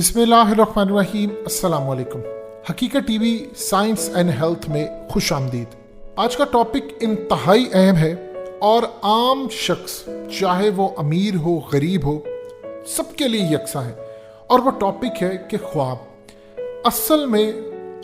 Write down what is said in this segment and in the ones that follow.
बिस्मिल्लाहिर्रहमानिर्रहीम। अस्सलाम वालेकुम। हकीकत टीवी साइंस एंड हेल्थ में खुश आमदीद। आज का टॉपिक इंतहाई अहम है और आम शख्स चाहे वो अमीर हो गरीब हो सबके लिए यकसा है, और वो टॉपिक है कि ख्वाब। असल में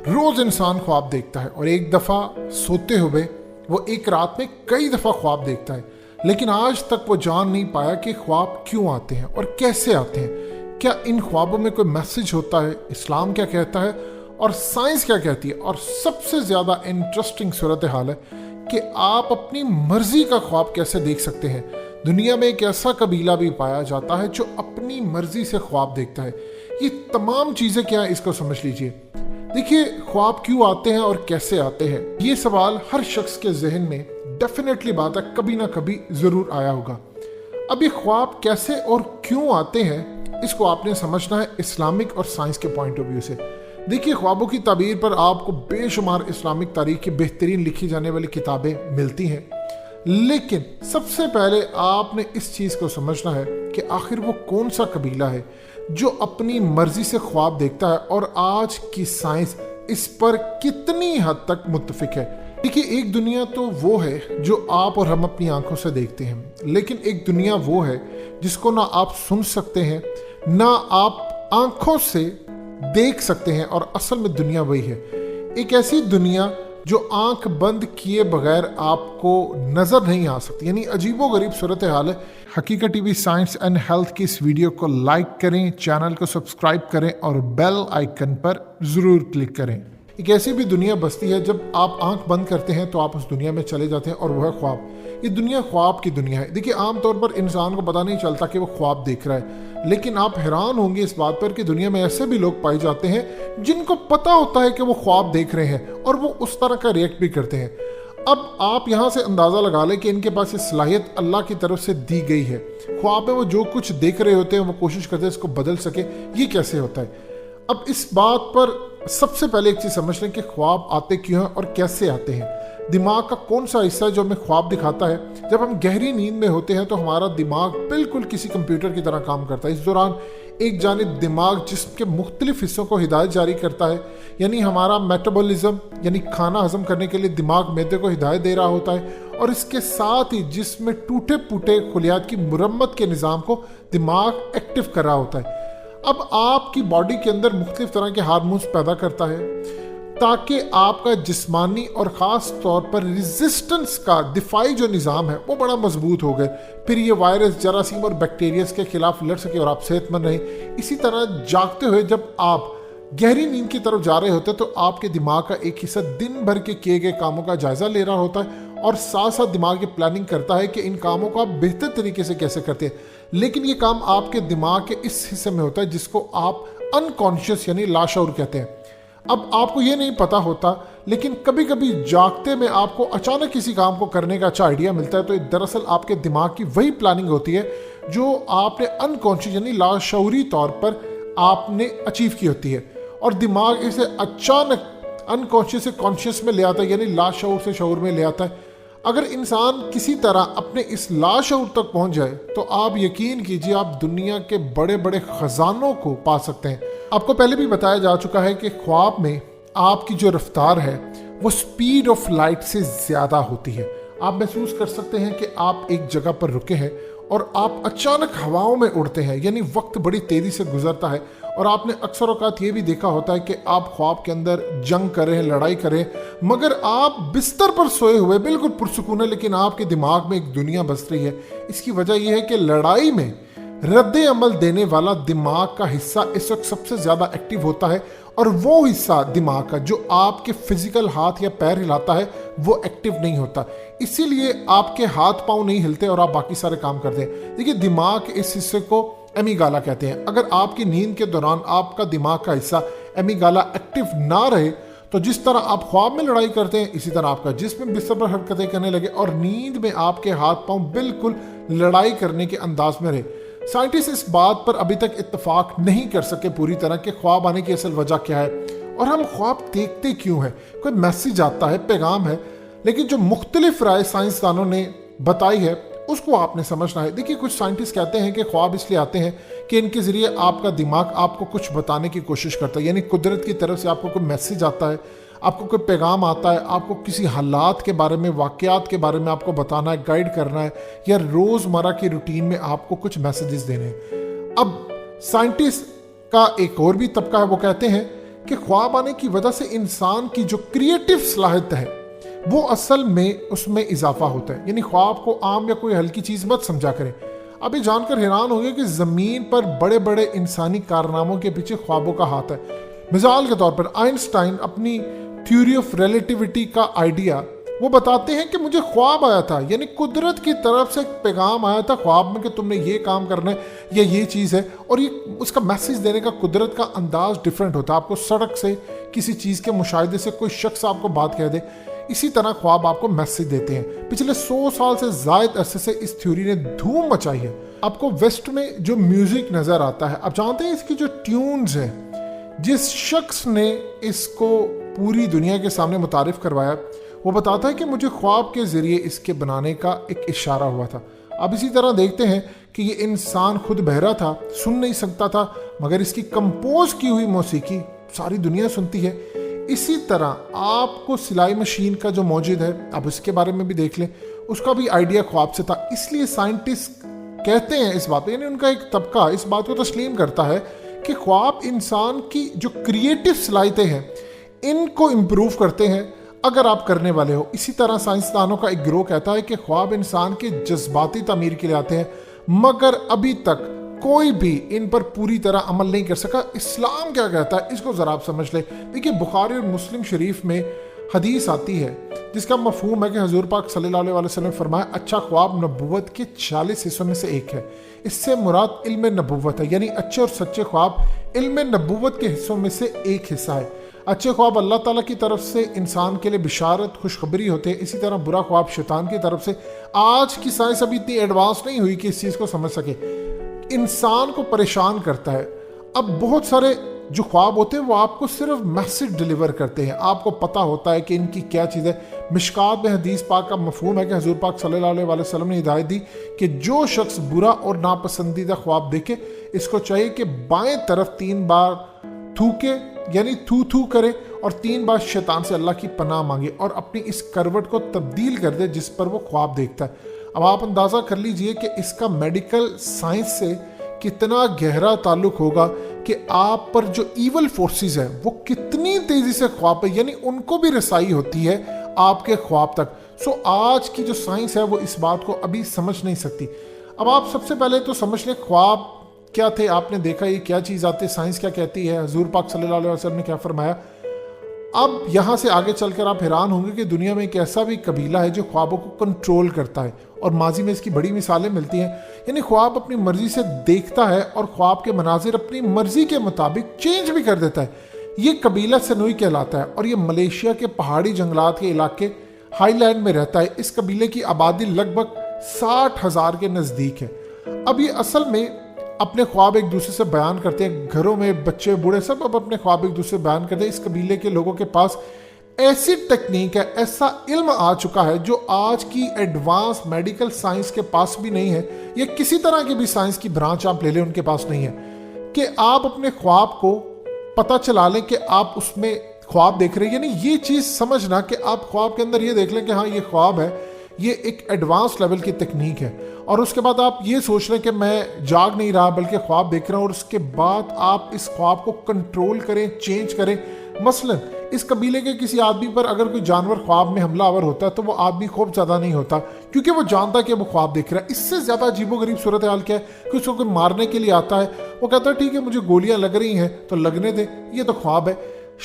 रोज़ इंसान ख्वाब देखता है और एक दफ़ा सोते हुए वो एक रात में कई दफ़ा ख्वाब देखता है, लेकिन आज तक वो जान नहीं पाया कि ख्वाब क्यों आते हैं और कैसे आते हैं। क्या इन ख्वाबों में कोई मैसेज होता है? इस्लाम क्या कहता है और साइंस क्या कहती है? और सबसे ज़्यादा इंटरेस्टिंग सूरत हाल है कि आप अपनी मर्जी का ख्वाब कैसे देख सकते हैं। दुनिया में एक ऐसा कबीला भी पाया जाता है जो अपनी मर्जी से ख्वाब देखता है। ये तमाम चीज़ें क्या है, इसको समझ लीजिए। देखिए, ख्वाब क्यों आते हैं और कैसे आते हैं, ये सवाल हर शख्स के जहन में डेफिनेटली बात है कभी ना कभी ज़रूर आया होगा। अब ये ख्वाब कैसे और क्यों आते हैं, इसको आपने समझना है इस्लामिक और साइंस के पॉइंट ऑफ व्यू से। देखिए, ख्वाबों की ताबीर पर आपको बेशुमार इस्लामिक तारीख की बेहतरीन लिखी जाने वाली किताबें मिलती हैं, लेकिन सबसे पहले आपने इस चीज़ को समझना है कि आखिर वो कौन सा कबीला है जो अपनी मर्जी से ख्वाब देखता है और आज की साइंस इस पर कितनी हद तक मुत्तफिक है। देखिए, एक दुनिया तो वो है जो आप और हम अपनी आंखों से देखते हैं, लेकिन एक दुनिया वो है जिसको ना आप सुन सकते हैं ना आप आंखों से देख सकते हैं, और असल में दुनिया वही है। एक ऐसी दुनिया जो आंख बंद किए बगैर आपको नजर नहीं आ सकती, यानी अजीबोगरीब सूरत हाल है। हकीकत टीवी साइंस एंड हेल्थ की इस वीडियो को लाइक करें, चैनल को सब्सक्राइब करें और बेल आइकन पर ज़रूर क्लिक करें। एक ऐसी भी दुनिया बसती है जब आप आंख बंद करते हैं तो आप उस दुनिया में चले जाते हैं, और वह ख्वाब। ये दुनिया ख्वाब की दुनिया है। देखिए, आमतौर पर इंसान को पता नहीं चलता कि वो ख्वाब देख रहा है, लेकिन आप हैरान होंगे इस बात पर कि दुनिया में ऐसे भी लोग पाए जाते हैं जिनको पता होता है कि वो ख्वाब देख रहे हैं और वो उस तरह का रिएक्ट भी करते हैं। अब आप यहाँ से अंदाज़ा लगा लें कि इनके पास ये सलाहियत अल्लाह की तरफ से दी गई है। ख्वाब में वो जो कुछ देख रहे होते हैं वो कोशिश करते हैं इसको बदल सके। ये कैसे होता है? अब इस बात पर सबसे पहले एक चीज़ समझ लें कि ख्वाब आते क्यों हैं और कैसे आते हैं। दिमाग का कौन सा हिस्सा है जो हमें ख्वाब दिखाता है? जब हम गहरी नींद में होते हैं तो हमारा दिमाग बिल्कुल किसी कंप्यूटर की तरह काम करता है। इस दौरान एक जानिब दिमाग जिस्म के मुख्तलिफ हिस्सों को हिदायत जारी करता है, यानी हमारा मेटाबॉलिज्म यानी खाना हजम करने के लिए दिमाग मैदे को हिदायत दे रहा होता है, और इसके साथ ही जिस्म में टूटे फूटे खुलियात की मुरम्मत के निज़ाम को दिमाग एक्टिव कर रहा होता है। अब आपकी बॉडी के अंदर मुख्तलिफ तरह के हार्मोन्स पैदा करता है ताकि आपका जिस्मानी और ख़ास तौर पर रेजिस्टेंस का दिफाई जो निज़ाम है वो बड़ा मजबूत हो गए, फिर ये वायरस, जरासीम और बैक्टीरियाज के खिलाफ लड़ सके और आप सेहतमंद रहें। इसी तरह जागते हुए जब आप गहरी नींद की तरफ जा रहे होते हैं तो आपके दिमाग का एक हिस्सा दिन भर के किए गए कामों का जायजा ले रहा होता है और साथ साथ दिमाग की प्लानिंग करता है कि इन कामों को आप बेहतर तरीके से कैसे करते हैं। लेकिन ये काम आपके दिमाग के इस हिस्से में होता है जिसको आप अनकॉन्शियस यानी लाशऊर कहते हैं। अब आपको ये नहीं पता होता, लेकिन कभी कभी जागते में आपको अचानक किसी काम को करने का अच्छा आइडिया मिलता है, तो दरअसल आपके दिमाग की वही प्लानिंग होती है जो आपने अनकॉन्शियस यानी लाशऊरी तौर पर आपने अचीव की होती है, और दिमाग इसे अचानक अनकॉन्शियस से कॉन्शियस में ले आता है, यानी लाशऊर से शऊर में ले आता है। अगर इंसान किसी तरह अपने इस लाशऊर तक पहुंच जाए तो आप यकीन कीजिए आप दुनिया के बड़े बड़े खजानों को पा सकते हैं। आपको पहले भी बताया जा चुका है कि ख्वाब में आपकी जो रफ्तार है वो स्पीड ऑफ लाइट से ज़्यादा होती है। आप महसूस कर सकते हैं कि आप एक जगह पर रुके हैं और आप अचानक हवाओं में उड़ते हैं, यानी वक्त बड़ी तेज़ी से गुजरता है, और आपने अक्सर औकात ये भी देखा होता है कि आप ख्वाब के अंदर जंग करें, लड़ाई करें, मगर आप बिस्तर पर सोए हुए बिल्कुल पुरसुकून है, लेकिन आपके दिमाग में एक दुनिया बस रही है। इसकी वजह यह है कि लड़ाई में रद्द अमल देने वाला दिमाग का हिस्सा इस वक्त सबसे ज़्यादा एक्टिव होता है, और वो हिस्सा दिमाग का जो आपके फिजिकल हाथ या पैर हिलाता है वो एक्टिव नहीं होता। इसीलिए आपके हाथ पांव नहीं हिलते और आप बाकी सारे काम करते हैं। देखिए, दिमाग के इस हिस्से को एमिगाला कहते हैं। अगर आपकी नींद के दौरान आपका दिमाग का हिस्सा एमिगाला एक्टिव ना रहे तो जिस तरह आप ख्वाब में लड़ाई करते हैं इसी तरह आपका जिस्म बिस्तर पर हरकतें करने लगे और नींद में आपके हाथ पांव बिल्कुल लड़ाई करने के अंदाज में रहे। साइंटिस्ट इस बात पर अभी तक इत्तेफाक नहीं कर सके पूरी तरह कि ख्वाब आने की असल वजह क्या है और हम ख्वाब देखते क्यों हैं। कोई मैसेज आता है, पैगाम है, लेकिन जो मुख्तलिफ राय साइंसदानों ने बताई है اس کو آپ نے سمجھنا ہے. دیکھیے کچھ سائنٹسٹ کہتے ہیں کہ خواب اس لیے آتے ہیں کہ ان کے ذریعے آپ کا دماغ آپ کو کچھ بتانے کی کوشش کرتا ہے. یعنی قدرت کی طرف سے آپ کو کوئی میسج آتا ہے, آپ کو کوئی پیغام آتا ہے, آپ کو کسی حالات کے بارے میں, واقعات کے بارے میں آپ کو بتانا ہے, گائیڈ کرنا ہے, یا روزمرہ کی روٹین میں آپ کو کچھ میسیجز دینے ہیں. اب سائنٹسٹ کا ایک اور بھی طبقہ ہے, وہ کہتے ہیں کہ خواب آنے کی وجہ سے انسان کی جو کریٹو صلاحیت ہے وہ اصل میں اس میں اضافہ ہوتا ہے. یعنی خواب کو عام یا کوئی ہلکی چیز مت سمجھا کریں. اب یہ جان کر حیران ہوں گے کہ زمین پر بڑے بڑے انسانی کارناموں کے پیچھے خوابوں کا ہاتھ ہے. مثال کے طور پر آئنسٹائن اپنی تھیوری آف ریلیٹیوٹی کا آئیڈیا وہ بتاتے ہیں کہ مجھے خواب آیا تھا, یعنی قدرت کی طرف سے ایک پیغام آیا تھا خواب میں کہ تم نے یہ کام کرنا ہے یا یہ چیز ہے, اور یہ اس کا میسیج دینے کا قدرت کا انداز ڈیفرنٹ ہوتا ہے. آپ کو سڑک سے کسی چیز کے مشاہدے سے کوئی شخص آپ کو بات کہہ دے, اسی طرح خواب آپ کو میسیج دیتے ہیں. پچھلے 100 سال سے زائد عرصے سے اس تھیوری نے دھوم مچائی ہے. آپ کو ویسٹ میں جو میوزک نظر آتا ہے, آپ جانتے ہیں اس کی جو ٹیونز ہیں, جس شخص نے اس کو پوری دنیا کے سامنے متعارف کروایا وہ بتاتا ہے کہ مجھے خواب کے ذریعے اس کے بنانے کا ایک اشارہ ہوا تھا. اب اسی طرح دیکھتے ہیں کہ یہ انسان خود بہرا تھا, سن نہیں سکتا تھا, مگر اس کی کمپوز کی ہوئی موسیقی ساری دنیا سنتی ہے. اسی طرح آپ کو سلائی مشین کا جو موجود ہے, آپ اس کے بارے میں بھی دیکھ لیں, اس کا بھی آئیڈیا خواب سے تھا. اس لیے سائنٹسٹ کہتے ہیں اس بات پہ, یعنی ان کا ایک طبقہ اس بات کو تسلیم کرتا ہے کہ خواب انسان کی جو کریٹو صلاحیتیں ہیں ان کو امپروو کرتے ہیں اگر آپ کرنے والے ہو. اسی طرح سائنسدانوں کا ایک گروہ کہتا ہے کہ خواب انسان کے جذباتی تعمیر کے لیے آتے ہیں, مگر ابھی تک کوئی بھی ان پر پوری طرح عمل نہیں کر سکا. اسلام کیا کہتا ہے اس کو ذرا آپ سمجھ لیں. دیکھیے بخاری اور مسلم شریف میں حدیث آتی ہے جس کا مفہوم ہے کہ حضور پاک صلی اللہ علیہ وسلم نے فرمایا اچھا خواب نبوت کے 40 حصوں میں سے ایک ہے. اس سے مراد علم نبوت ہے, یعنی اچھے اور سچے خواب علم نبوت کے حصوں میں سے ایک حصہ ہے. اچھے خواب اللہ تعالیٰ کی طرف سے انسان کے لیے بشارت خوشخبری ہوتے ہیں. اسی طرح برا خواب شیطان کی طرف سے. آج کی سائنس ابھی اتنی ایڈوانس نہیں ہوئی کہ اس چیز کو سمجھ سکے, انسان کو پریشان کرتا ہے. اب بہت سارے جو خواب ہوتے ہیں وہ آپ کو صرف میسیج ڈیلیور کرتے ہیں, آپ کو پتہ ہوتا ہے کہ ان کی کیا چیز ہے. مشکات میں حدیث پاک کا مفہوم ہے کہ حضور پاک صلی اللہ علیہ وسلم نے ہدایت دی کہ جو شخص برا اور ناپسندیدہ خواب دیکھے اس کو چاہیے کہ بائیں طرف 3 بار تھوکے, یعنی تھو کرے, اور 3 بار شیطان سے اللہ کی پناہ مانگے اور اپنی اس کروٹ کو تبدیل کر دے جس پر وہ خواب دیکھتا ہے. اب آپ اندازہ کر لیجئے کہ اس کا میڈیکل سائنس سے کتنا گہرا تعلق ہوگا کہ آپ پر جو ایول فورسز ہیں وہ کتنی تیزی سے خواب پہ, یعنی ان کو بھی رسائی ہوتی ہے آپ کے خواب تک. آج کی جو سائنس ہے وہ اس بات کو ابھی سمجھ نہیں سکتی. اب آپ سب سے پہلے تو سمجھ لیں خواب کیا تھے. آپ نے دیکھا یہ کیا چیز آتی ہے, سائنس کیا کہتی ہے, حضور پاک صلی اللہ علیہ وسلم نے کیا فرمایا. اب یہاں سے آگے چل کر آپ حیران ہوں گے کہ دنیا میں ایک ایسا بھی قبیلہ ہے جو خوابوں کو کنٹرول کرتا ہے, اور ماضی میں اس کی بڑی مثالیں ملتی ہیں. یعنی خواب اپنی مرضی سے دیکھتا ہے اور خواب کے مناظر اپنی مرضی کے مطابق چینج بھی کر دیتا ہے. یہ قبیلہ سنوئی کہلاتا ہے اور یہ ملیشیا کے پہاڑی جنگلات کے علاقے ہائی لینڈ میں رہتا ہے. اس قبیلے کی آبادی لگ بھگ 60,000 کے نزدیک ہے. اب یہ اصل میں اپنے خواب ایک دوسرے سے بیان کرتے ہیں, گھروں میں بچے بوڑھے سب اب اپنے خواب ایک دوسرے سے بیان کرتے ہیں. اس قبیلے کے لوگوں کے پاس ایسی ٹیکنیک ہے, ایسا علم آ چکا ہے جو آج کی ایڈوانس میڈیکل سائنس کے پاس بھی نہیں ہے, یا کسی طرح کی بھی سائنس کی برانچ آپ لے لیں ان کے پاس نہیں ہے, کہ آپ اپنے خواب کو پتہ چلا لیں کہ آپ اس میں خواب دیکھ رہے ہیں. یعنی یہ چیز سمجھنا کہ آپ خواب کے اندر یہ دیکھ لیں کہ ہاں یہ خواب ہے, یہ ایک ایڈوانس لیول کی تکنیک ہے. اور اس کے بعد آپ یہ سوچ لیں کہ میں جاگ نہیں رہا بلکہ خواب دیکھ رہا ہوں, اور اس کے بعد آپ اس خواب کو کنٹرول کریں, چینج کریں. مثلا اس قبیلے کے کسی آدمی پر اگر کوئی جانور خواب میں حملہ آور ہوتا ہے تو وہ آدمی خوف زیادہ نہیں ہوتا, کیونکہ وہ جانتا ہے کہ وہ خواب دیکھ رہا ہے. اس سے زیادہ عجیب و غریب صورتحال کیا ہے کہ اس کو کوئی مارنے کے لیے آتا ہے, وہ کہتا ہے ٹھیک ہے مجھے گولیاں لگ رہی ہیں تو لگنے دیں, یہ تو خواب ہے.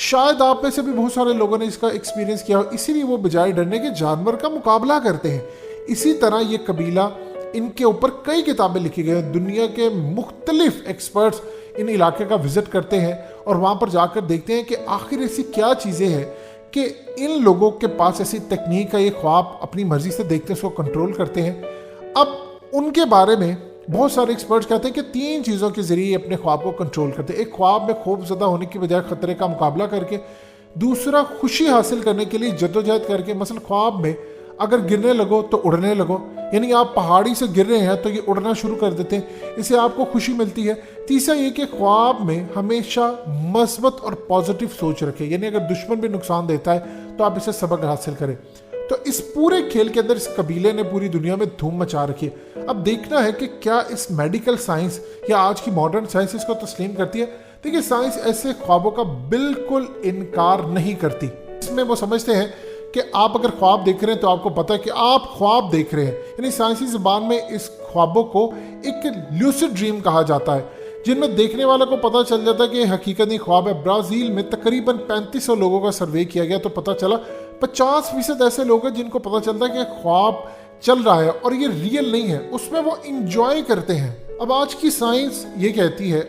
شاید آپ میں سے بھی بہت سارے لوگوں نے اس کا ایکسپیرینس کیا ہو, اسی لیے وہ بجائے ڈرنے کے جانور کا مقابلہ کرتے ہیں. اسی طرح یہ قبیلہ, ان کے اوپر کئی کتابیں لکھی گئی ہیں. دنیا کے مختلف ایکسپرٹس ان علاقے کا وزٹ کرتے ہیں اور وہاں پر جا کر دیکھتے ہیں کہ آخر ایسی کیا چیزیں ہیں کہ ان لوگوں کے پاس ایسی تکنیک ہے, یہ خواب اپنی مرضی سے دیکھتے ہیں, اس کو کنٹرول کرتے ہیں. اب ان کے بارے میں بہت سارے ایکسپرٹس کہتے ہیں کہ 3 چیزوں کے ذریعے اپنے خواب کو کنٹرول کرتے ہیں. ایک خواب میں خوف زدہ ہونے کی بجائے خطرے کا مقابلہ کر کے, دوسرا خوشی حاصل کرنے کے لیے جدوجہد کر کے. مثلا خواب میں اگر گرنے لگو تو اڑنے لگو, यानी आप पहाड़ी से गिर रहे हैं तो ये उड़ना शुरू कर देते हैं, इससे आपको खुशी मिलती है। तीसरा ये कि ख्वाब में हमेशा मस्बत और पॉजिटिव सोच रखें, यानी अगर दुश्मन भी नुकसान देता है तो आप इसे सबक हासिल करें। तो इस पूरे खेल के अंदर इस कबीले ने पूरी दुनिया में धूम मचा रखी है। अब देखना है कि क्या इस मेडिकल साइंस या आज की मॉडर्न साइंस इसको तस्लीम करती है। देखिए, साइंस ऐसे ख्वाबों का बिल्कुल इनकार नहीं करती। इसमें वो समझते हैं कि आप अगर ख्वाब देख रहे हैं तो आपको पता है कि आप ख्वाब देख रहे हैं, यानी साइंसी ज़बान में इस ख्वाबों को एक ल्यूसिड ड्रीम कहा जाता है, जिनमें देखने वाले को पता चल जाता है कि हकीकत नहीं ख्वाब है। ब्राज़ील में तकरीबन 3500 लोगों का सर्वे किया गया तो पता चला 50% ऐसे लोग हैं जिनको पता चलता है कि ख्वाब चल रहा है और ये रियल नहीं है, उसमें वो इंजॉय करते हैं। अब आज की साइंस ये कहती है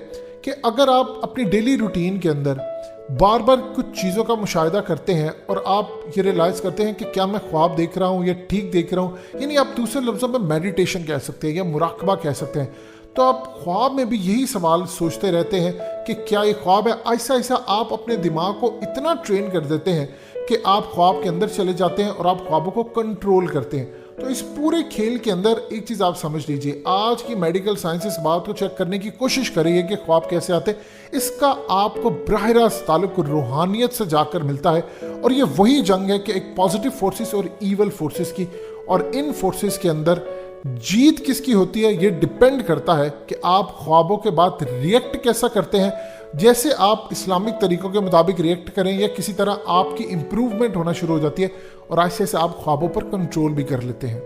कि अगर आप अपनी डेली रूटीन के अंदर बार बार कुछ चीज़ों का मुशाहिदा करते हैं और आप ये रियलाइज़ करते हैं कि क्या मैं ख्वाब देख रहा हूँ या ठीक देख रहा हूँ, यानी आप दूसरे लफ्ज़ों में मेडिटेशन कह सकते हैं या मुराकबा कह सकते हैं, तो आप ख्वाब में भी यही सवाल सोचते रहते हैं कि क्या ये ख्वाब है। ऐसा ऐसा आप अपने दिमाग को इतना ट्रेन कर देते हैं कि आप ख्वाब के अंदर चले जाते हैं और आप ख्वाबों को कंट्रोल करते हैं। तो इस पूरे खेल के अंदर एक चीज़ आप समझ लीजिए, आज की मेडिकल साइंस इस बात को चेक करने की कोशिश कर रही है कि ख्वाब कैसे आते हैं। इसका आपको बराह रास्त ताल्लुक रूहानियत से जाकर मिलता है, और ये वही जंग है कि एक पॉजिटिव फोर्सेस और ईवल फोर्सेस की, और इन फोर्सेस के अंदर जीत किसकी होती है ये डिपेंड करता है कि आप ख्वाबों के बाद रिएक्ट कैसा करते हैं। जैसे आप इस्लामिक तरीकों के मुताबिक रिएक्ट करें या किसी तरह आपकी इम्प्रूवमेंट होना शुरू हो जाती है और ऐसे से आप ख्वाबों पर कंट्रोल भी कर लेते हैं।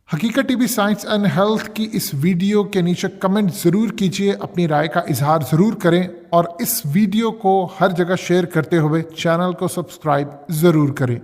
हकीकत टीवी साइंस एंड हेल्थ की इस वीडियो के नीचे कमेंट ज़रूर कीजिए, अपनी राय का इजहार ज़रूर करें और इस वीडियो को हर जगह शेयर करते हुए चैनल को सब्सक्राइब ज़रूर करें।